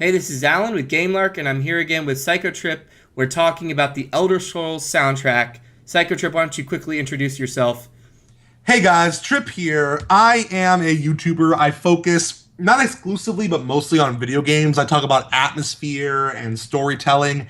Hey, this is Alan with GameLark, and I'm here again with Psychotrip. We're talking about the Elder Scrolls soundtrack. Psychotrip, why don't you quickly introduce yourself? Hey guys, Trip here. I am a YouTuber. I focus not exclusively, but mostly on video games. I talk about atmosphere and storytelling,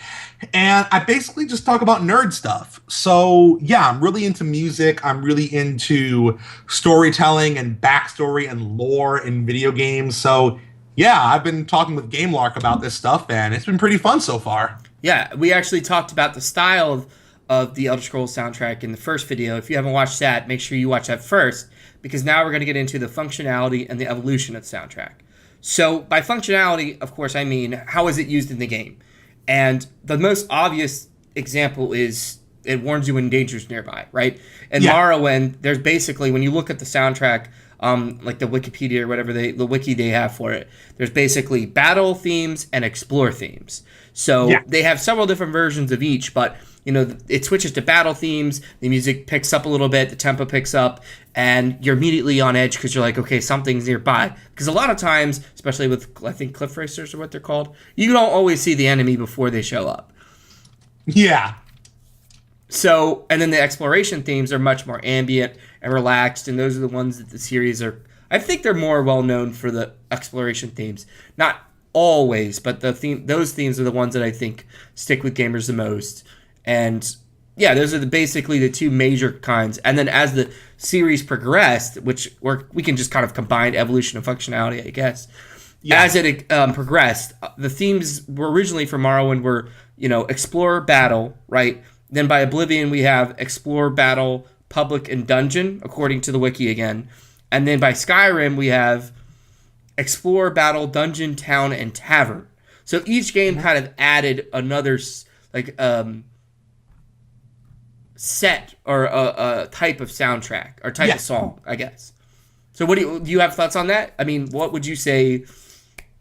and I basically just talk about nerd stuff. So, yeah, I'm really into music. I'm really into storytelling and backstory and lore in video games. So, yeah, I've been talking with GameLark about this stuff, and it's been pretty fun so far. Yeah, we actually talked about the style of the Elder Scrolls soundtrack in the first video. If you haven't watched that, make sure you watch that first, because now we're going to get into the functionality and the evolution of the soundtrack. So, by functionality, of course, I mean, how is it used in the game? And the most obvious example is it warns you when danger's nearby, right? In Yeah. Morrowind, there's basically, when you look at the soundtrack, like the Wikipedia or whatever the wiki they have for it, there's basically battle themes and explore themes. So Yeah. they have several different versions of each, but it switches to battle themes. The music picks up a little bit, the tempo picks up, and you're immediately on edge because you're like, okay, something's nearby. Because a lot of times, especially with I think cliff racers or what they're called, you don't always see the enemy before they show up. Yeah. So, and then the exploration themes are much more ambient and relaxed, and those are the ones that the series are. I think they're more well known for the exploration themes. Not always, but those themes are the ones that I think stick with gamers the most. And yeah, those are basically the two major kinds. And then as the series progressed, we can just kind of combine evolution and functionality, I guess. Yeah. As it progressed, the themes were originally for Morrowind were, explore, battle, right? Then by Oblivion, we have explore, battle, public, and dungeon, according to the wiki again. And then by Skyrim, we have explore, battle, dungeon, town, and tavern. So each game kind of added another set or a type of soundtrack or type of Yeah. song, I guess. So what do you have thoughts on that? I mean, what would you say,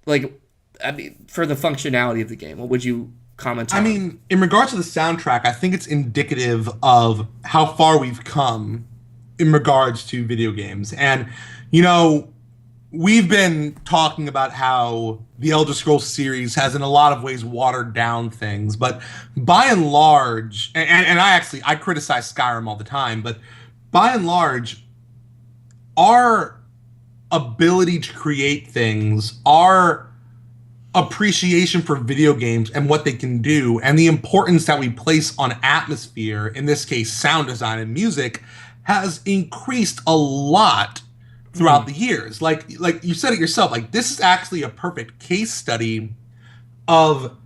for the functionality of the game? What would you comment I on? mean, in regards to the soundtrack, I think it's indicative of how far we've come in regards to video games. And, you know, we've been talking about how the Elder Scrolls series has, in a lot of ways, watered down things. But by and large, and I criticize Skyrim all the time, but by and large, our ability to create things, our appreciation for video games and what they can do, and the importance that we place on atmosphere, in this case sound design and music, has increased a lot throughout the years. Like you said it yourself, like this is actually a perfect case study of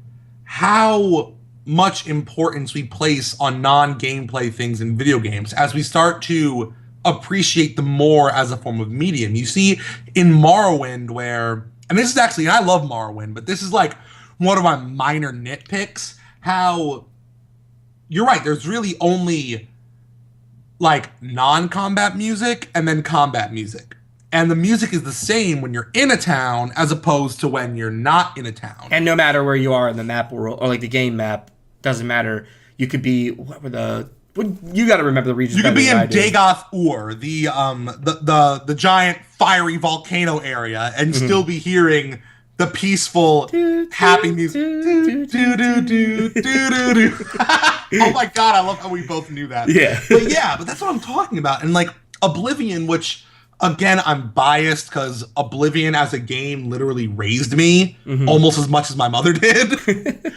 how much importance we place on non-gameplay things in video games as we start to appreciate them more as a form of medium. You see in Morrowind where, and this is actually, and I love Morrowind, but this is like one of my minor nitpicks, how you're right, there's really only like non-combat music and then combat music. And the music is the same when you're in a town as opposed to when you're not in a town. And no matter where you are in the map world or like the game map, doesn't matter. You could be you got to remember the regions. You could be in better than I do. Dagoth Ur, the giant fiery volcano area, and still be hearing the peaceful, happy music. Do, do, do, do, do, do, do. Oh my god, I love how we both knew that. Yeah. But that's what I'm talking about. And like Oblivion, which again I'm biased because Oblivion as a game literally raised me almost as much as my mother did.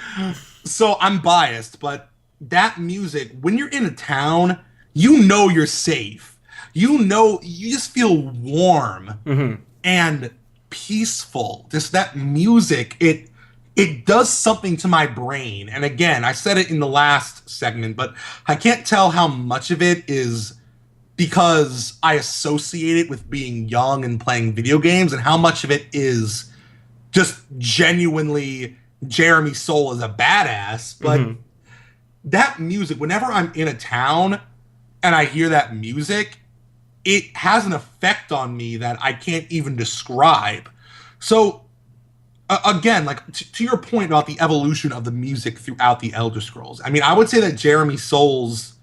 So I'm biased, but that music, when you're in a town, you know you're safe. You know, you just feel warm and peaceful. Just that music, it does something to my brain. And again, I said it in the last segment, but I can't tell how much of it is because I associate it with being young and playing video games, and how much of it is just genuinely Jeremy Soule is a badass. But that music, whenever I'm in a town and I hear that music, it has an effect on me that I can't even describe. So, again, like to your point about the evolution of the music throughout the Elder Scrolls, I mean, I would say that Jeremy Soule's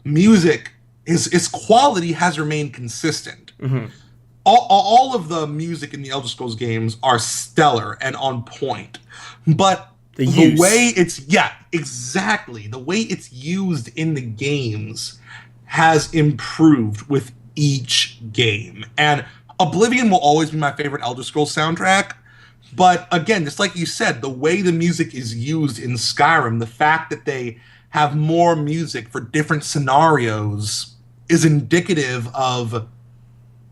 music, his quality has remained consistent. All of the music in the Elder Scrolls games are stellar and on point. but The the use. way it's exactly the way it's used in the games has improved with each game. And Oblivion will always be my favorite Elder Scrolls soundtrack. But again, just like you said, the way the music is used in Skyrim, the fact that they have more music for different scenarios is indicative of,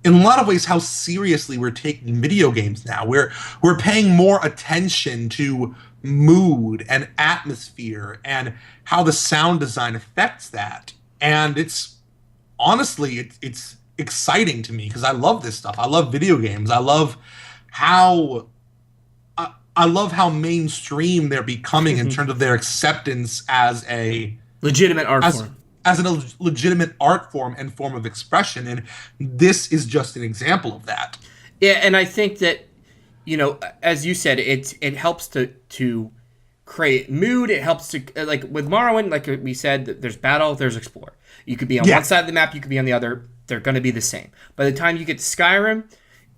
in a lot of ways, how seriously we're taking video games now. We're paying more attention to mood and atmosphere and how the sound design affects that. And it's honestly, it's exciting to me because I love this stuff. I love video games. How I love how mainstream they're becoming in terms of their acceptance as a legitimate art form. As a legitimate art form and form of expression. And this is just an example of that. Yeah, and I think that, you know, as you said, it helps to create mood. It helps to, like with Morrowind, like we said, there's battle, there's explore. You could be on one side of the map, you could be on the other. They're going to be the same. By the time you get to Skyrim,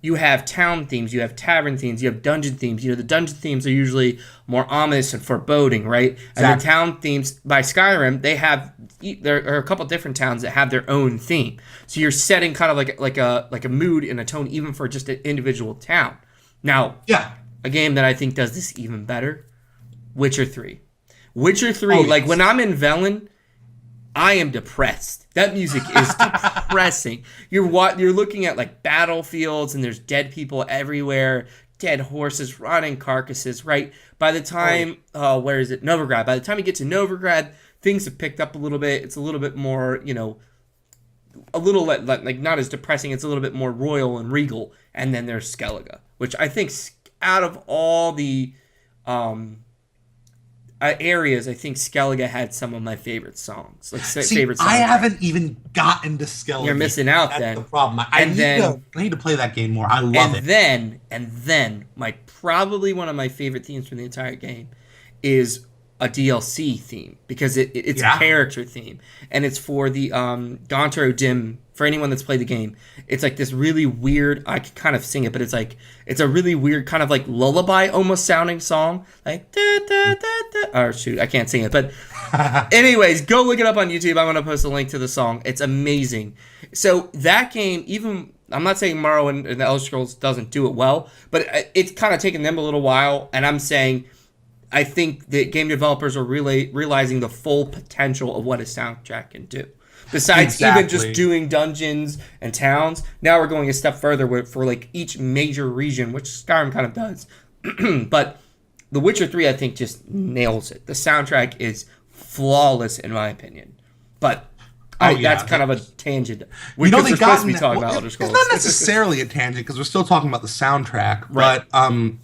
you have town themes, you have tavern themes, you have dungeon themes. You know, the dungeon themes are usually more ominous and foreboding, right? Exactly. And the town themes by Skyrim, there are a couple different towns that have their own theme. So you're setting kind of like a mood and a tone even for just an individual town. Now, a game that I think does this even better, Witcher 3. Witcher 3, like when I'm in Velen, I am depressed. That music is depressing. You're looking at like battlefields and there's dead people everywhere, dead horses, rotting carcasses, right? By the time, where is it? Novigrad. By the time you get to Novigrad, things have picked up a little bit. It's a little bit more, you know, a little like not as depressing. It's a little bit more royal and regal. And then there's Skellige, which I think out of all the areas, I think Skellige had some of my favorite songs. Favorite songs. I haven't even gotten to Skellige. You're missing out. That's then the problem. I need to play that game more. I love it. And then probably one of my favorite themes from the entire game is a DLC theme, because it's a character theme, and it's for the Gauntro Dim. For anyone that's played the game, it's like this really weird, I could kind of sing it, but it's a really weird kind of like lullaby almost sounding song, like da, da, da, da. Oh shoot, I can't sing it, but anyways, go look it up on YouTube. I'm going to post a link to the song. It's amazing. So that game, even, I'm not saying Morrowind and the Elder Scrolls doesn't do it well, but it's kind of taken them a little while, and I'm saying I think that game developers are really realizing the full potential of what a soundtrack can do. Besides even just doing dungeons and towns, now we're going a step further for like each major region, which Skyrim kind of does. But The Witcher 3, I think, just nails it. The soundtrack is flawless, in my opinion. But that's kind of a tangent. We're supposed to be talking about Elder Scrolls. It's not necessarily a tangent, because we're still talking about the soundtrack. Right. But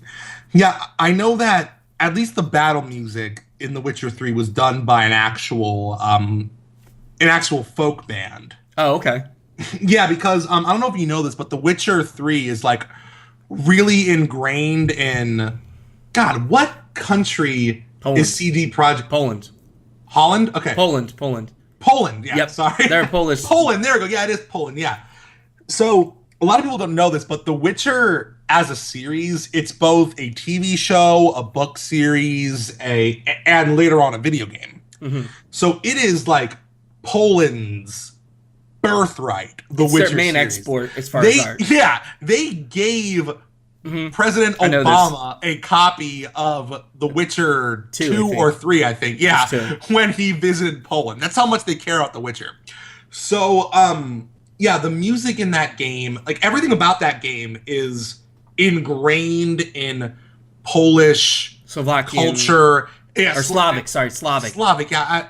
I know that at least the battle music in The Witcher 3 was done by an actual folk band. Oh, okay. Yeah, because I don't know if you know this, but The Witcher 3 is like really ingrained in, God, what country is CD Projekt? Poland. Holland? Okay. Poland. Yeah, yep. Sorry. They're Polish. Poland, there we go. Yeah, it is Poland, yeah. So a lot of people don't know this, but The Witcher as a series, it's both a TV show, a book series, and later on a video game. Mm-hmm. So it is like Poland's birthright, the Witcher their main series. Export as far as art. Yeah, they gave President Obama a copy of The Witcher 2 or 3, I think. Yeah, when he visited Poland. That's how much they care about The Witcher. So, the music in that game, like everything about that game is ingrained in Polish Slovakian culture. Yeah, or Slavic. Slavic, yeah.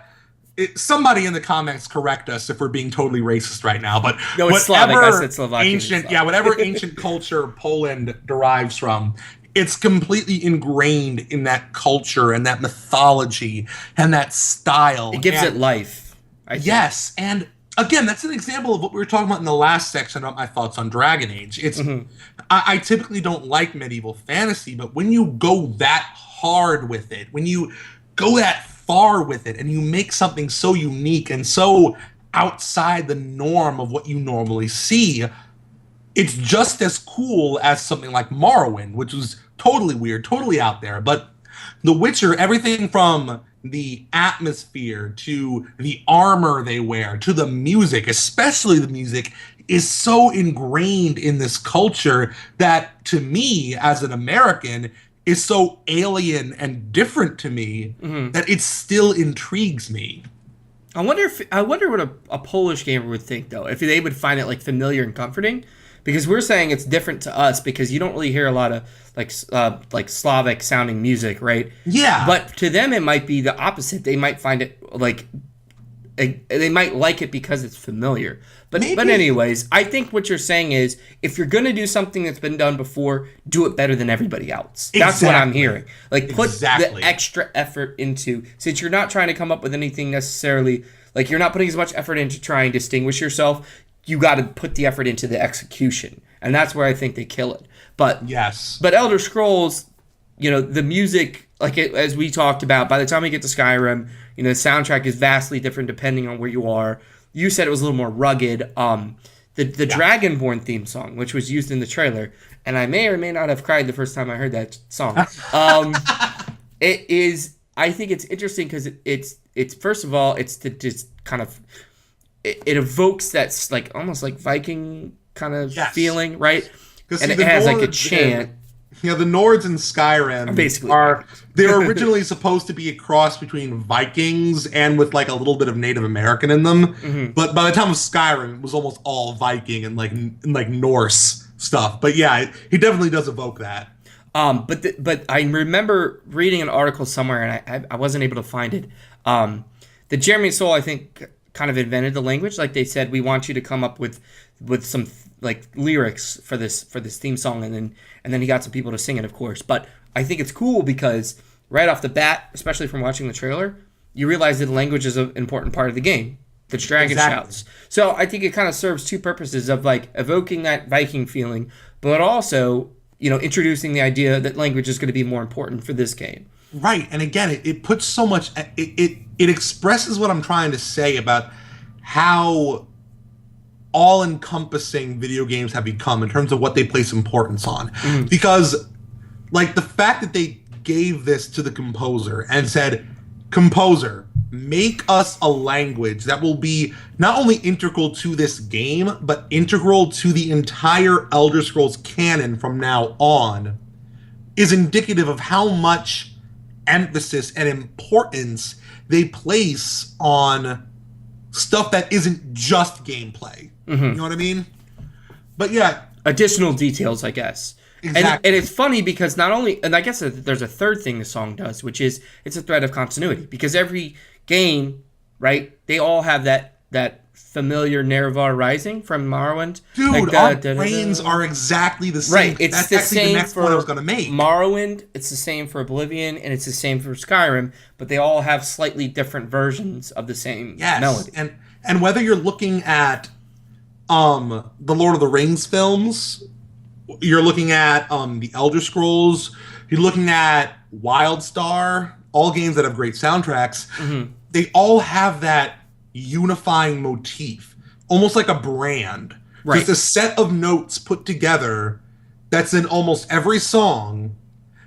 Somebody in the comments correct us if we're being totally racist right now, but no, it's Slavic. I said Slovakian. Whatever ancient culture Poland derives from, it's completely ingrained in that culture and that mythology and that style. It gives it life. Yes, and again, that's an example of what we were talking about in the last section about my thoughts on Dragon Age. It's I typically don't like medieval fantasy, but when you go that hard with it, when you go that far with it, and you make something so unique and so outside the norm of what you normally see, it's just as cool as something like Morrowind, which was totally weird, totally out there. But The Witcher, everything from the atmosphere to the armor they wear to the music, especially the music, is so ingrained in this culture that to me as an American is so alien and different to me that it still intrigues me. I wonder what a Polish gamer would think though, if they would find it like familiar and comforting, because we're saying it's different to us because you don't really hear a lot of like Slavic sounding music, right? Yeah. But to them it might be the opposite. They might find it like they might like it because it's familiar. But anyways, I think what you're saying is if you're going to do something that's been done before, do it better than everybody else. That's what I'm hearing. Like put the extra effort into, since you're not trying to come up with anything necessarily, like you're not putting as much effort into trying to distinguish yourself, you got to put the effort into the execution. And that's where I think they kill it. But yes. But Elder Scrolls, you know, the music, like as we talked about, by the time we get to Skyrim, you know, the soundtrack is vastly different depending on where you are. You said it was a little more rugged. The Dragonborn theme song, which was used in the trailer, and I may or may not have cried the first time I heard that song. It is. I think it's interesting because it's first of all, it's to just kind of it evokes that like almost like Viking kind of feeling, right? And it has like a chant. Yeah, the Nords in Skyrim basically they're originally supposed to be a cross between Vikings and with like a little bit of Native American in them. But by the time of Skyrim, it was almost all Viking and like Norse stuff. But yeah, he definitely does evoke that. But I remember reading an article somewhere, and I wasn't able to find it. That Jeremy Soule, I think, kind of invented the language. Like they said, we want you to come up with some like lyrics for this theme song, and then he got some people to sing it, of course. But I think it's cool because right off the bat, especially from watching the trailer, you realize that language is an important part of the game. The dragon shouts. So I think it kind of serves two purposes of like evoking that Viking feeling, but also, you know, introducing the idea that language is going to be more important for this game. Right, and again, it puts so much. It expresses what I'm trying to say about how all-encompassing video games have become in terms of what they place importance on. Because, like, the fact that they gave this to the composer and said, "Composer, make us a language that will be not only integral to this game, but integral to the entire Elder Scrolls canon from now on," is indicative of how much emphasis and importance they place on stuff that isn't just gameplay. You know what I mean? But yeah. Additional details, I guess. Exactly. And it's funny because not only, and I guess there's a third thing the song does, which is it's a thread of continuity. Because every game, right, they all have that familiar Nerevar Rising from Morrowind. Dude, like our brains are exactly the same. Right, it's That's the actually same the next for point I was going to make. Morrowind, it's the same for Oblivion, and it's the same for Skyrim, but they all have slightly different versions of the same melody. And whether you're looking at the Lord of the Rings films, you're looking at the Elder Scrolls, you're looking at WildStar, all games that have great soundtracks, they all have that unifying motif, almost like a brand. Right. Just a set of notes put together that's in almost every song.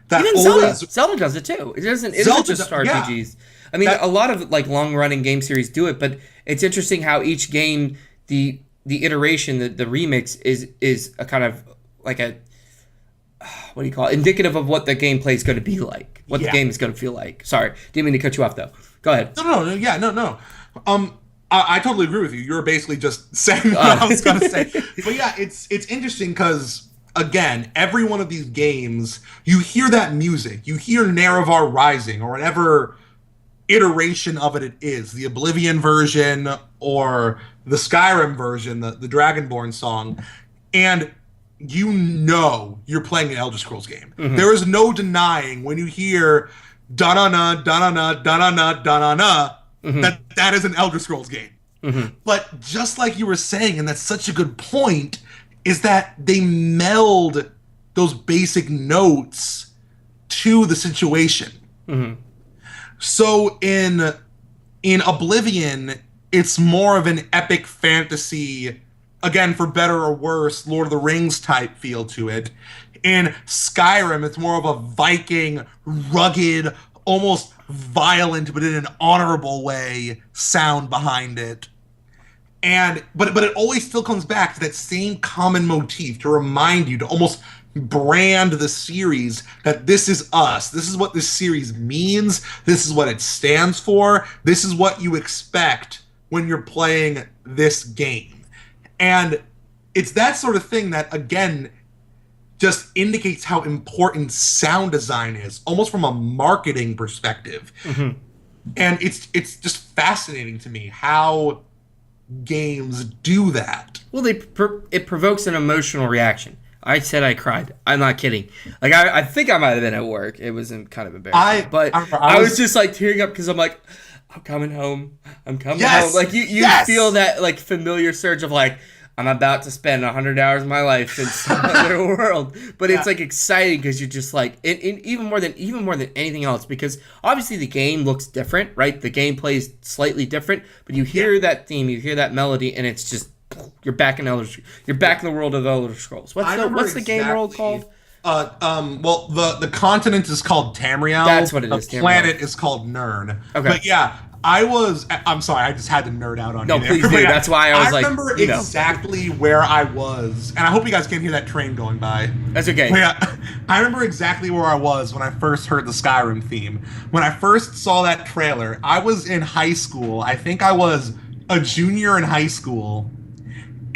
That Even Zelda does it too. It isn't just RPGs. Yeah. I mean, a lot of like long-running game series do it, but it's interesting how each game, the iteration, the remix is a kind of like a, what do you call it? Indicative of what the gameplay is going to be like, what the game is going to feel like. Sorry, didn't mean to cut you off though. Go ahead. No. I totally agree with you. You're basically just saying what I was going to say. But yeah, it's interesting because, again, every one of these games, you hear that music. You hear Nerevar Rising or whatever iteration of it is, the Oblivion version or the Skyrim version, the Dragonborn song, and you know you're playing an Elder Scrolls game. There is no denying when you hear da-na-na, da-na-na, da-na-na, da-na-na, that is an Elder Scrolls game. But just like you were saying, and that's such a good point, is that they meld those basic notes to the situation. So in Oblivion, it's more of an epic fantasy, again, for better or worse, Lord of the Rings type feel to it. In Skyrim, it's more of a Viking, rugged, almost violent, but in an honorable way, sound behind it. And but it always still comes back to that same common motif to remind you, to almost brand the series that this is us. This is what this series means. This is what it stands for. This is what you expect when you're playing this game. And it's that sort of thing that, again, just indicates how important sound design is, almost from a marketing perspective. Mm-hmm. And it's just fascinating to me how games do that. Well, it provokes an emotional reaction. I said I cried. I'm not kidding. Like, I think I might have been at work. It was kind of embarrassing. I was just like tearing up because I'm like, I'm coming home. I'm coming home. Like you feel that like familiar surge of like, I'm about to spend 100 hours of my life in some other world. But it's like exciting because you're just like, even more than anything else, because obviously the game looks different, right? The gameplay is slightly different, but you hear that theme, you hear that melody, and it's just, you're back in the world of Elder Scrolls. What's the game world called? Well, the continent is called Tamriel. That's what it is. The planet is called Nirn. Okay. But yeah, I'm sorry, I just had to nerd out on you. No, please do. That's why I was like, I remember exactly where I was, and I hope you guys can't hear that train going by. That's okay. But yeah, I remember exactly where I was when I first heard the Skyrim theme. When I first saw that trailer, I was in high school. I think I was a junior in high school.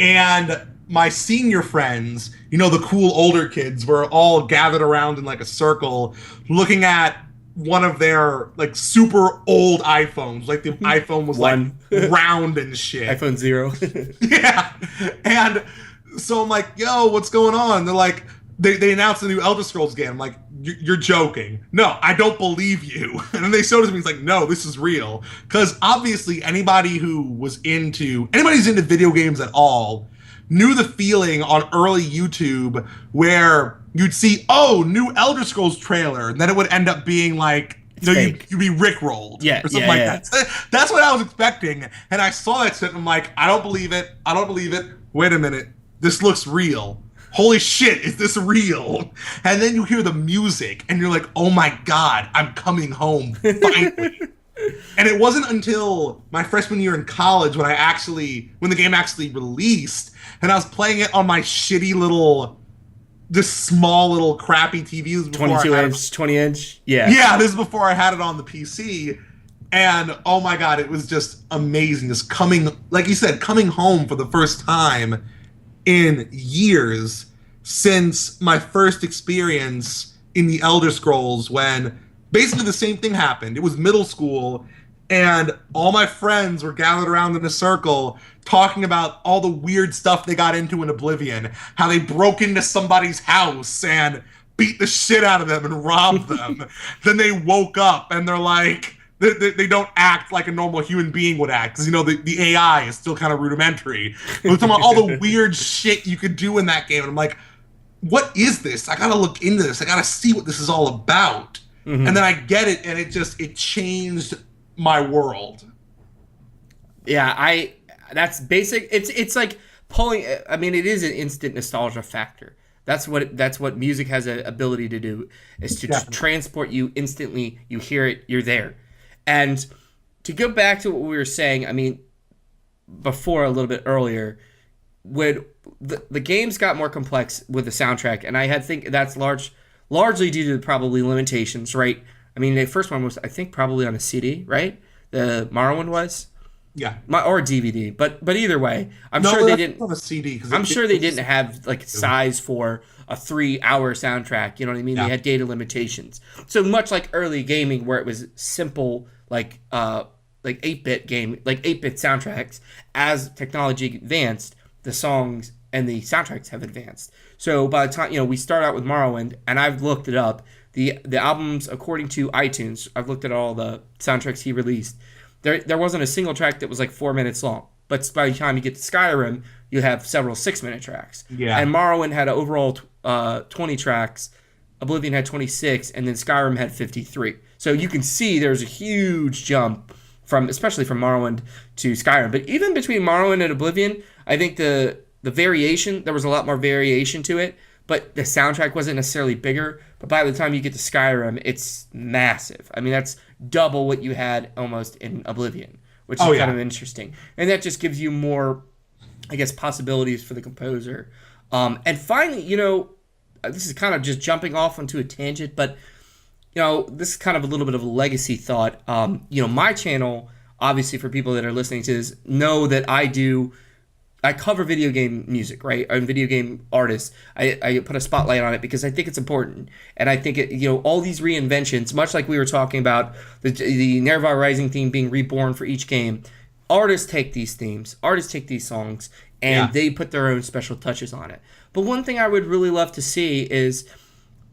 And my senior friends, the cool older kids, were all gathered around in like a circle looking at one of their like super old iPhones. Like the iPhone was like round and shit. iPhone 0. Yeah. And so I'm like, yo, what's going on? They're like, they announced a new Elder Scrolls game. I'm like, you're joking. No, I don't believe you. And then they showed it to me. It's like, no, this is real. Because obviously anybody's into video games at all knew the feeling on early YouTube where you'd see, new Elder Scrolls trailer, and then it would end up being like, you'd be rickrolled or something like that. That's what I was expecting. And I saw that shit and I'm like, I don't believe it. Wait a minute. This looks real. Holy shit, is this real? And then you hear the music and you're like, oh my God, I'm coming home finally. And it wasn't until my freshman year in college when the game actually released, and I was playing it on my shitty little, this small little crappy TV. 20 inch? Yeah. Yeah, this is before I had it on the PC. And oh my God, it was just amazing. Just like you said, coming home for the first time in years since my first experience in the Elder Scrolls, when basically the same thing happened. It was middle school, and all my friends were gathered around in a circle talking about all the weird stuff they got into in Oblivion, how they broke into somebody's house and beat the shit out of them and robbed them. Then they woke up and they're like, they don't act like a normal human being would act, because the AI is still kind of rudimentary. We're talking about all the weird shit you could do in that game, and I'm like, what is this? I gotta look into this. I gotta see what this is all about. Mm-hmm. And then I get it, and it changed my world. Yeah, that's basic. It's like pulling. I mean, it is an instant nostalgia factor. That's what music has an ability to do, is to just transport you instantly. You hear it, you're there. And to go back to what we were saying, I mean, before a little bit earlier, when the games got more complex with the soundtrack, and I think that's largely due to probably limitations, right? I mean, the first one was, I think, probably on a CD, right? The Morrowind was, or a DVD, but either way, I'm sure they didn't on a CD. I'm sure they didn't have like size for a 3-hour soundtrack. You know what I mean? Yeah. They had data limitations. So much like early gaming, where it was simple, like 8-bit game, like 8-bit soundtracks. As technology advanced, the songs and the soundtracks have advanced. So by the time we start out with Morrowind, and I've looked it up, the albums according to iTunes, I've looked at all the soundtracks he released. There wasn't a single track that was like 4 minutes long. But by the time you get to Skyrim, you have several 6-minute tracks. Yeah. And Morrowind had an overall 20 tracks. Oblivion had 26, and then Skyrim had 53. So you can see there's a huge jump especially from Morrowind to Skyrim. But even between Morrowind and Oblivion, I think the variation, there was a lot more variation to it. but the soundtrack wasn't necessarily bigger. But by the time you get to Skyrim, it's massive. I mean, that's double what you had almost in Oblivion, which is kind of interesting. And that just gives you more, I guess, possibilities for the composer. And finally, this is kind of just jumping off onto a tangent, but, this is kind of a little bit of a legacy thought. My channel, obviously for people that are listening to this, know that I cover video game music, right? I'm a video game artist. I put a spotlight on it because I think it's important. And I think all these reinventions, much like we were talking about the Nerva Rising theme being reborn for each game, artists take these themes, artists take these songs, and they put their own special touches on it. But one thing I would really love to see is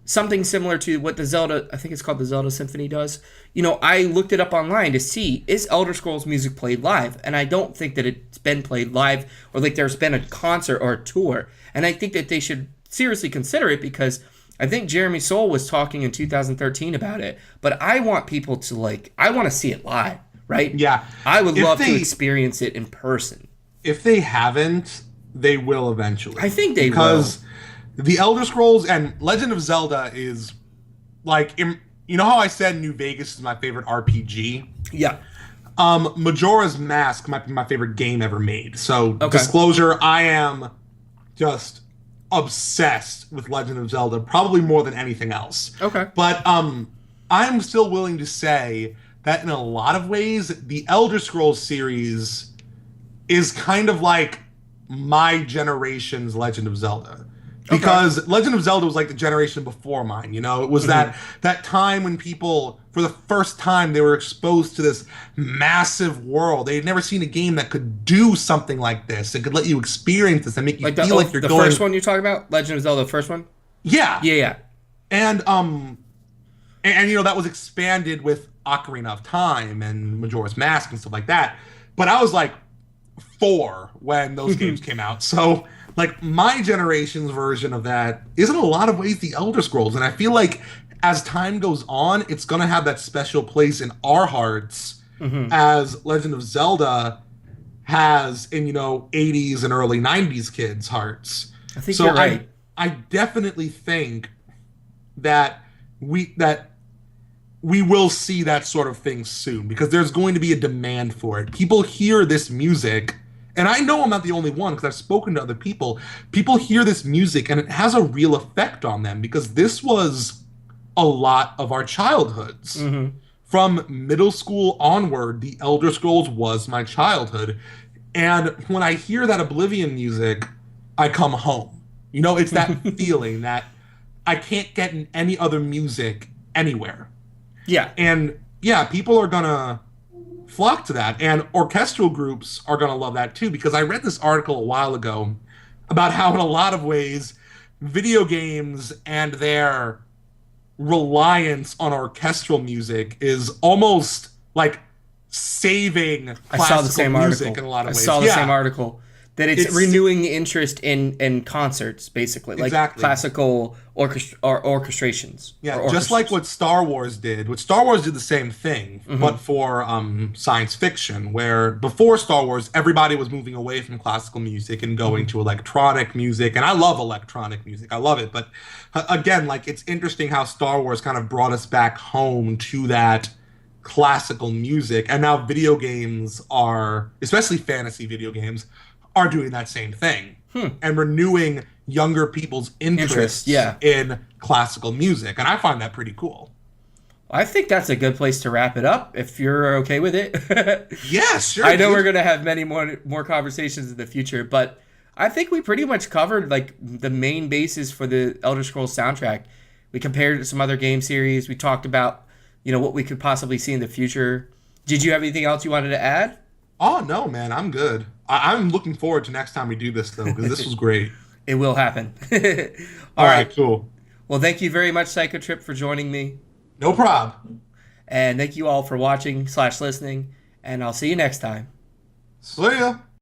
something similar to what the Zelda, I think it's called the Zelda Symphony does. I looked it up online to see, is Elder Scrolls music played live? And I don't think that it's been played live or like there's been a concert or a tour. And I think that they should seriously consider it because I think Jeremy Soule was talking in 2013 about it. But I want people to I want to see it live, right? Yeah. I would love to experience it in person. If they haven't, they will eventually. I think they will. Because the Elder Scrolls and Legend of Zelda is how I said New Vegas is my favorite RPG? Yeah. Majora's Mask might be my favorite game ever made. So, disclosure, I am just obsessed with Legend of Zelda, probably more than anything else. Okay. But I'm still willing to say that in a lot of ways, the Elder Scrolls series is kind of like my generation's Legend of Zelda. Because Legend of Zelda was like the generation before mine, It was that time when people, for the first time, they were exposed to this massive world. They had never seen a game that could do something like this. It could let you experience this and make you feel like you're going... The first one you're talking about? Legend of Zelda, the first one? Yeah. Yeah. And that was expanded with Ocarina of Time and Majora's Mask and stuff like that. But I was like 4 when those games came out. So... my generation's version of that is in a lot of ways the Elder Scrolls. And I feel like as time goes on, it's going to have that special place in our hearts as Legend of Zelda has in, 80s and early 90s kids' hearts. I think you're right. I definitely think that we will see that sort of thing soon because there's going to be a demand for it. People hear this music. And I know I'm not the only one because I've spoken to other people. People hear this music and it has a real effect on them because this was a lot of our childhoods. From middle school onward, the Elder Scrolls was my childhood. And when I hear that Oblivion music, I come home. It's that feeling that I can't get in any other music anywhere. Yeah. And yeah, people are going to flock to that, and orchestral groups are going to love that too, because I read this article a while ago about how in a lot of ways video games and their reliance on orchestral music is almost like saving classical music in a lot of ways. I saw the same article. That it's renewing interest in concerts, basically, like classical orchestrations. Yeah, just like what Star Wars did. Star Wars did the same thing, but for science fiction, where before Star Wars, everybody was moving away from classical music and going to electronic music. And I love electronic music. I love it. But again, it's interesting how Star Wars kind of brought us back home to that classical music. And now video games are, especially fantasy video games, are doing that same thing and renewing younger people's interest in classical music. And I find that pretty cool. I think that's a good place to wrap it up, if you're okay with it. Yeah, sure. I know we're going to have many more conversations in the future, but I think we pretty much covered the main basis for the Elder Scrolls soundtrack. We compared it to some other game series. We talked about, what we could possibly see in the future. Did you have anything else you wanted to add? Oh, no, man, I'm good. I'm looking forward to next time we do this, though, because this was great. It will happen. All right, cool. Well, thank you very much, Psychotrip, for joining me. No problem. And thank you all for watching / listening, and I'll see you next time. See ya.